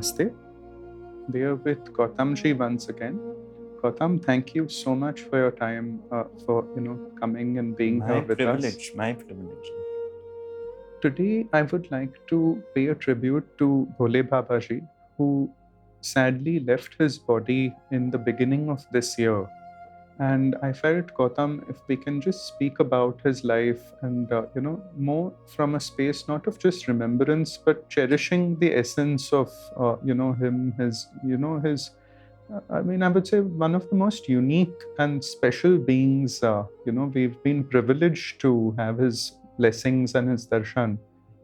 Namaste. We are with Gautamji once again. Gautam, thank you so much for your time, for coming and being here with us. My privilege. Today, I would like to pay a tribute to Bhole Babaji, who sadly left his body in the beginning of this year. And I felt, Gautam, if we can just speak about his life and, more from a space not of just remembrance, but cherishing the essence of, him, his, I would say one of the most unique and special beings, we've been privileged to have his blessings and his darshan.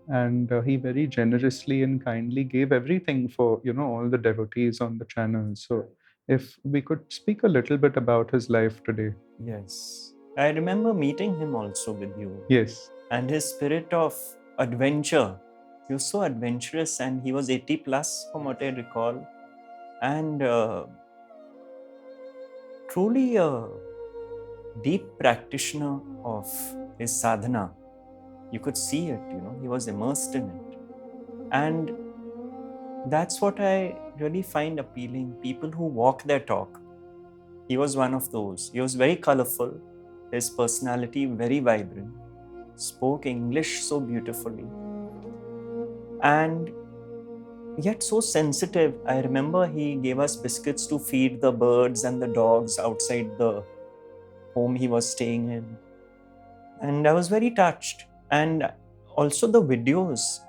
And he very generously and kindly gave everything for, all the devotees on the channel. So if we could speak a little bit about his life today. Yes. I remember meeting him also with you. Yes. And his spirit of adventure. He was so adventurous and he was 80 plus, from what I recall. And truly a deep practitioner of his sadhana. You could see it, he was immersed in it. And that's what I really find appealing. People who walk their talk. He was one of those. He was very colorful, his personality very vibrant, spoke English so beautifully, and yet so sensitive. I remember he gave us biscuits to feed the birds and the dogs outside the home he was staying in. And I was very touched. And also the videos.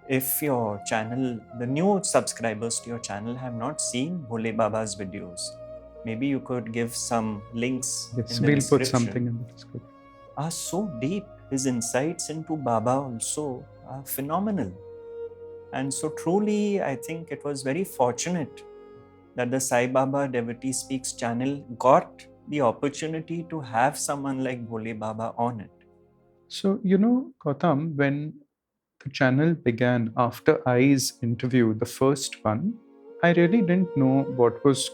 If your channel, the new subscribers to your channel have not seen Bhole Baba's videos, maybe you could give some links. Yes, in the we'll put description. something in the description. Are so deep. His insights into Baba also are phenomenal. And so truly, I think it was very fortunate that the Sai Baba Devotee Speaks channel got the opportunity to have someone like Bhole Baba on it. So, Gautam, when the channel began after I's interview, the first one, I really didn't know what was.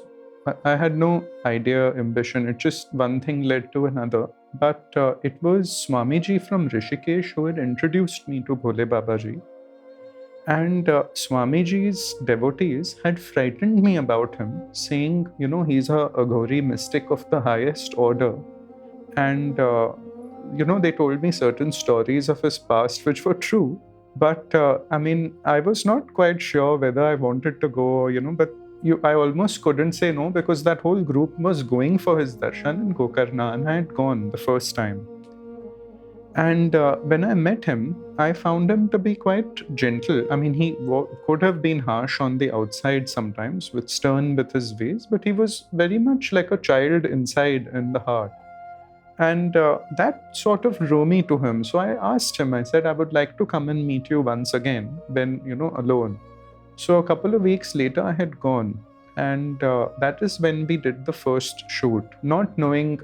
I had no idea, ambition. It just one thing led to another. But it was Swamiji from Rishikesh who had introduced me to Bhole Babaji. And Swamiji's devotees had frightened me about him, saying, he's a Aghori mystic of the highest order. And, they told me certain stories of his past which were true. But I was not quite sure whether I wanted to go, but I almost couldn't say no because that whole group was going for his darshan in Gokarna and I had gone the first time. And when I met him, I found him to be quite gentle. I mean, he could have been harsh on the outside sometimes, stern with his ways, but he was very much like a child inside in the heart. And that sort of drew me to him. So I asked him, I said, I would like to come and meet you once again, when, alone. So a couple of weeks later, I had gone. And that is when we did the first shoot. Not knowing,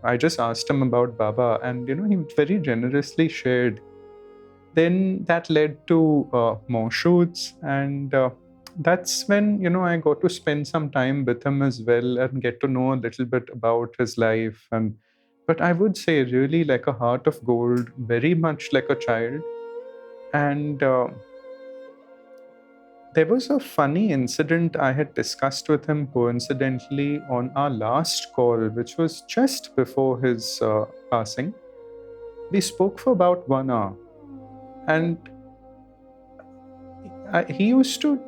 I just asked him about Baba and, he very generously shared. Then that led to more shoots. And that's when, I got to spend some time with him as well and get to know a little bit about his life. But I would say really like a heart of gold, very much like a child. And there was a funny incident I had discussed with him coincidentally on our last call, which was just before his passing. We spoke for about 1 hour. And he used to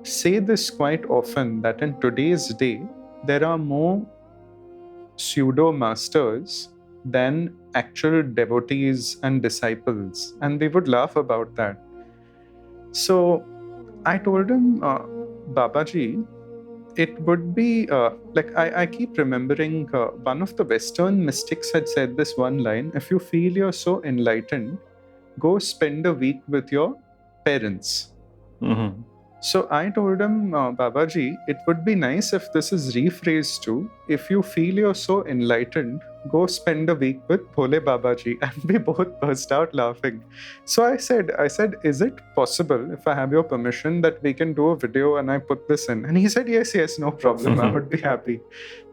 say this quite often, that in today's day, there are more pseudo masters than actual devotees and disciples. And we would laugh about that. So I told him, Babaji, it would be I keep remembering one of the Western mystics had said this one line: if you feel you're so enlightened, go spend a week with your parents. Mm-hmm. So I told him, Babaji, it would be nice if this is rephrased to, if you feel you're so enlightened, go spend a week with Bhole Babaji. And we both burst out laughing. So I said, is it possible, if I have your permission, that we can do a video and I put this in? And he said, yes, no problem. I would be happy.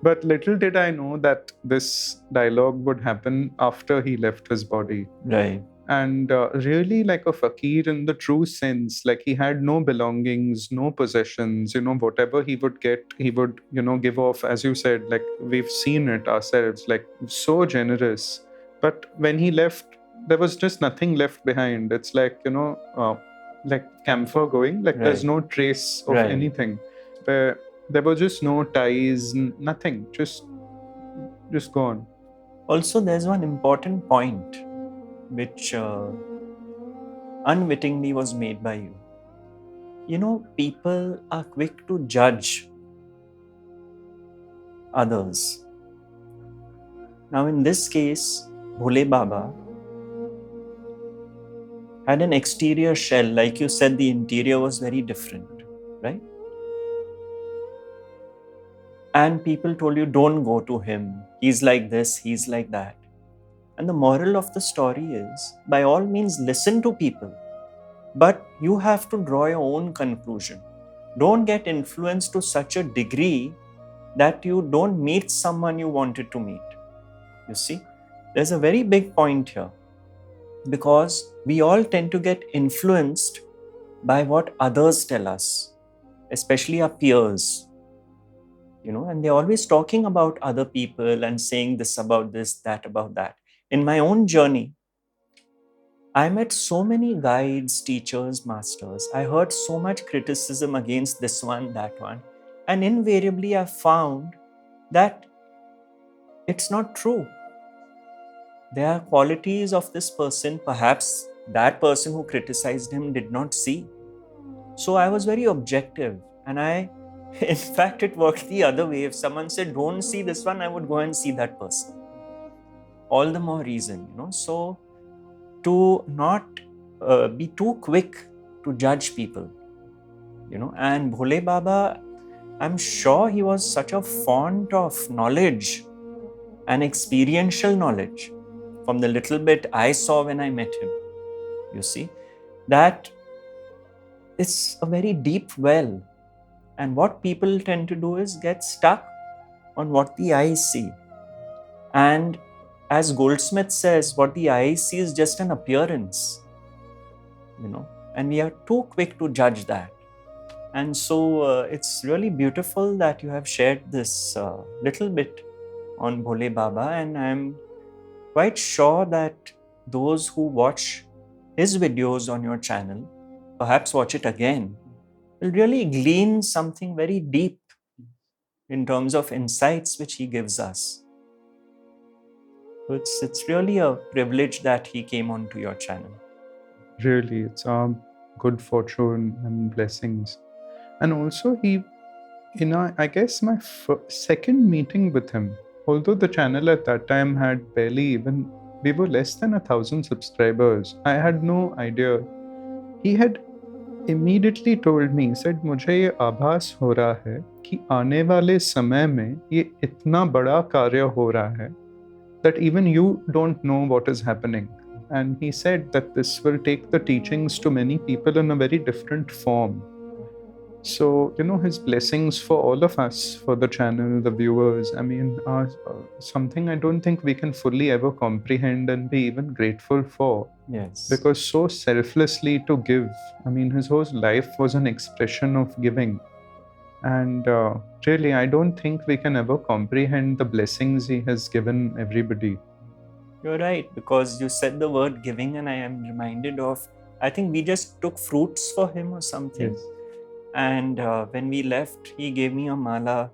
But little did I know that this dialogue would happen after he left his body. Right. and really like a fakir in the true sense. Like he had no belongings, no possessions. Whatever he would get, he would give off, as you said. Like we've seen it ourselves, like so generous. But when he left, there was just nothing left behind. It's like like camphor going, like there's Right. no trace of Right. anything. Where there were just no ties, nothing, just gone. Also, there's one important point which unwittingly was made by you. People are quick to judge others. Now, in this case, Bhole Baba had an exterior shell. Like you said, the interior was very different, right? And people told you, don't go to him. He's like this, he's like that. And the moral of the story is, by all means, listen to people. But you have to draw your own conclusion. Don't get influenced to such a degree that you don't meet someone you wanted to meet. You see, there's a very big point here, because we all tend to get influenced by what others tell us, especially our peers. And they're always talking about other people and saying this about this, that about that. In my own journey, I met so many guides, teachers, masters. I heard so much criticism against this one, that one. And invariably, I found that it's not true. There are qualities of this person, perhaps that person who criticized him did not see. So I was very objective. And in fact, it worked the other way. If someone said, don't see this one, I would go and see that person. All the more reason, So to not be too quick to judge people, and Bhole Baba, I'm sure he was such a font of knowledge and experiential knowledge from the little bit I saw when I met him. You see, that it's a very deep well. And what people tend to do is get stuck on what the eyes see. And as Goldsmith says, what the eyes see is just an appearance, and we are too quick to judge that. And so it's really beautiful that you have shared this little bit on Bhole Baba, and I'm quite sure that those who watch his videos on your channel, perhaps watch it again, will really glean something very deep in terms of insights which he gives us. It's really a privilege that he came onto your channel. Really, it's our good fortune and blessings. And also, I guess my second meeting with him, although the channel at that time had we were less than 1,000 subscribers. I had no idea. He had immediately told me, said, मुझे ये आभास हो रहा है कि आने वाले समय में ये इतना बड़ा कार्य हो रहा है that even you don't know what is happening. And he said that this will take the teachings to many people in a very different form. So, his blessings for all of us, for the channel, the viewers, I mean, are something I don't think we can fully ever comprehend and be even grateful for. Yes. Because so selflessly to give. I mean, his whole life was an expression of giving. And really, I don't think we can ever comprehend the blessings he has given everybody. You're right, because you said the word giving, and I am reminded of, I think we just took fruits for him or something. Yes. And when we left, he gave me a mala,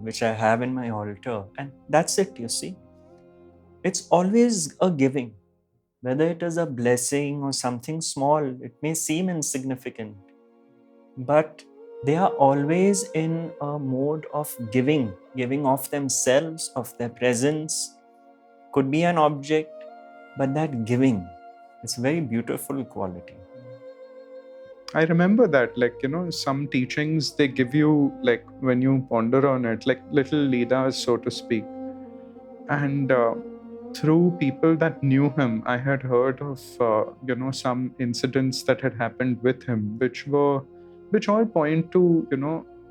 which I have in my altar. And that's it, you see. It's always a giving. Whether it is a blessing or something small, it may seem insignificant. But they are always in a mode of giving of themselves, of their presence. Could be an object, but that giving, it's a very beautiful quality. I remember that, some teachings they give you, like when you ponder on it, like little leelas, so to speak. And through people that knew him, I had heard of, some incidents that had happened with him, which all point to,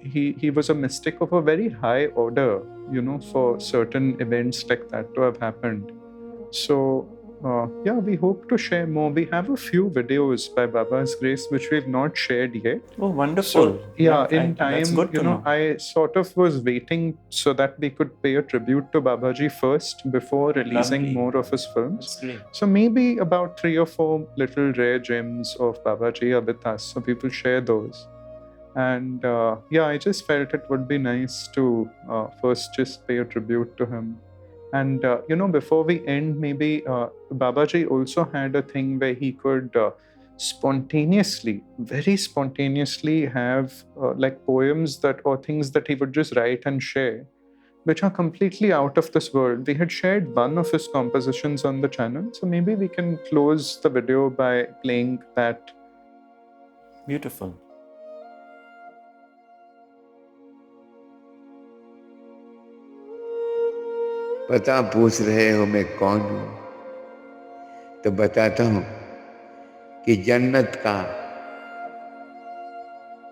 he was a mystic of a very high order, for certain events like that to have happened. So yeah, we hope to share more. We have a few videos by Baba's Grace which we've not shared yet. Oh, wonderful. So, yeah, in That's time, good to know. I sort of was waiting so that we could pay a tribute to Babaji first before releasing Lovely. more of his films. That's great. So, maybe about 3 or 4 little rare gems of Babaji are with us. So, we will share those. And yeah, I just felt it would be nice to first just pay a tribute to him. And before we end, maybe Babaji also had a thing where he could spontaneously, very spontaneously, have like poems that or things that he would just write and share, which are completely out of this world. We had shared one of his compositions on the channel, so maybe we can close the video by playing that. Beautiful. पता पूछ रहे हो मैं कौन हूं, तो बताता हूं कि जन्नत का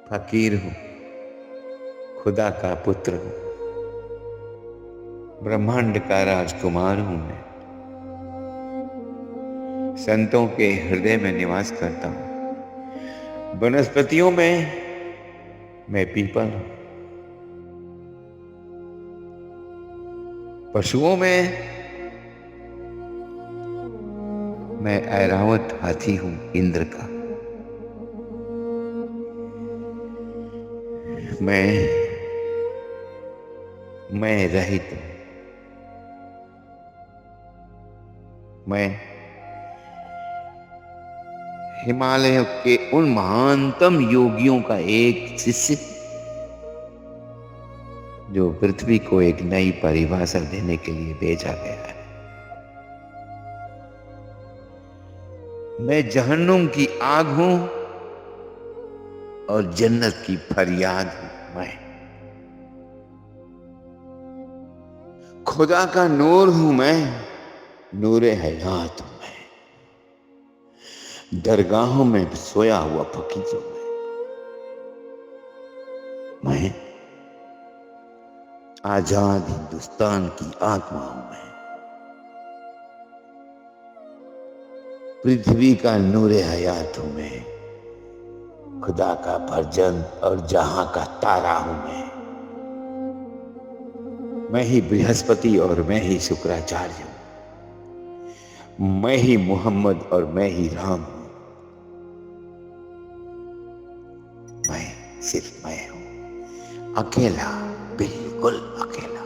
फकीर हूं, खुदा का पुत्र हूं, ब्रह्मांड का राजकुमार हूं मैं, संतों के हृदय में निवास करता हूं, वनस्पतियों में मैं पीपल हूं, पशुओं में मैं ऐरावत हाथी हूं इंद्र का, मैं रहित हूं, मैं हिमालय के उन महानतम योगियों का एक शिष्य जो पृथ्वी को एक नई परिभाषा देने के लिए भेजा गया है। मैं जहन्नुम की आग हूं और जन्नत की फरियाद हूं मैं, खुदा का नूर हूं मैं, नूरे हयात हूं मैं, दरगाहों में सोया हुआ फकीर हूं मैं आजाद हिंदुस्तान की आत्मा हूं मैं, पृथ्वी का नूरे हयात हूं मैं, खुदा का फर्जंद और जहां का तारा हूं मैं ही बृहस्पति और मैं ही शुक्राचार्य हूं, मैं ही मोहम्मद और मैं ही राम हूं, मैं सिर्फ मैं हूं, अकेला, बिल्कुल अकेला।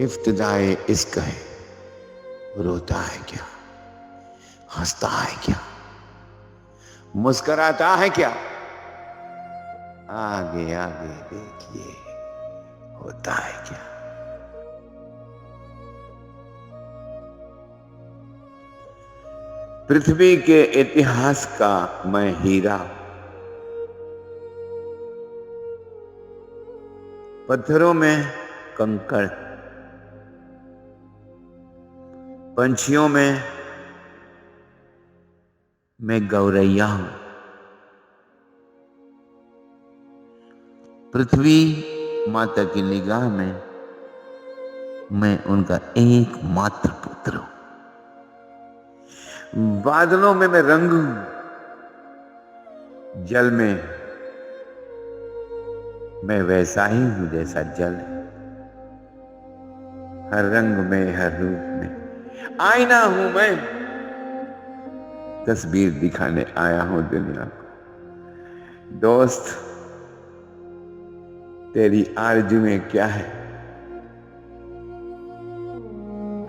इब्तिदाए इश्क है, रोता है क्या, हंसता है क्या, मुस्कुराता है क्या, आगे आगे देखिए होता है क्या। पृथ्वी के इतिहास का मैं हीरा, पत्थरों में कंकड़, पंछियों में मैं गौरैया हूं, पृथ्वी माता की निगाह में मैं उनका एकमात्र पुत्र हूं, बादलों में मैं रंग हूं, जल में मैं वैसा ही हूं जैसा जल है, हर रंग में हर रूप में आईना हूं मैं, तस्वीर दिखाने आया हूं दुनिया को। दोस्त, तेरी आरज़ुएं क्या है,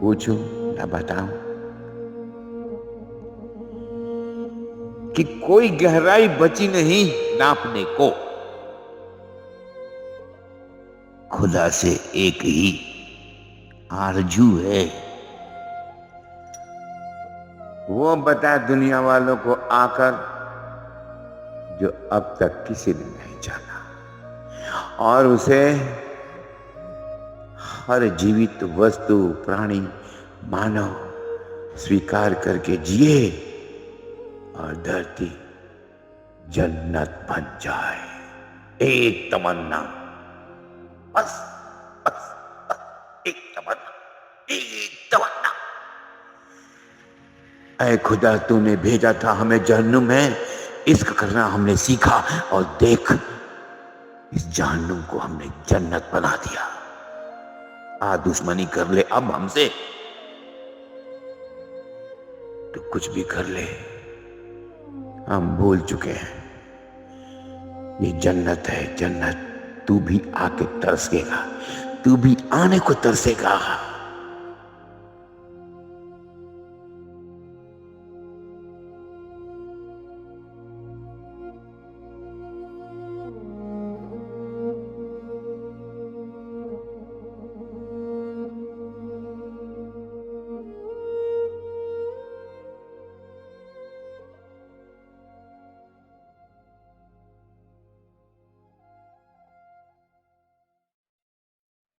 पूछो या बताऊं कि कोई गहराई बची नहीं नापने को, खुदा से एक ही आरजू है, वो बता दुनिया वालों को आकर जो अब तक किसी ने नहीं जाना, और उसे हर जीवित वस्तु, प्राणी, मानव स्वीकार करके जिए और धरती जन्नत बन जाए। एक तमन्ना, बस बस बस, एक तमन्ना। ऐ खुदा, तूने भेजा था हमें जहन्नुम में, इश्क करना हमने सीखा और देख, इस जहन्नुम को हमने जन्नत बना दिया। आ दुश्मनी कर ले अब हमसे तो कुछ भी कर ले, हम भूल चुके हैं। ये जन्नत है, जन्नत। तू भी आके तरसेगा, तू भी आने को तरसेगा।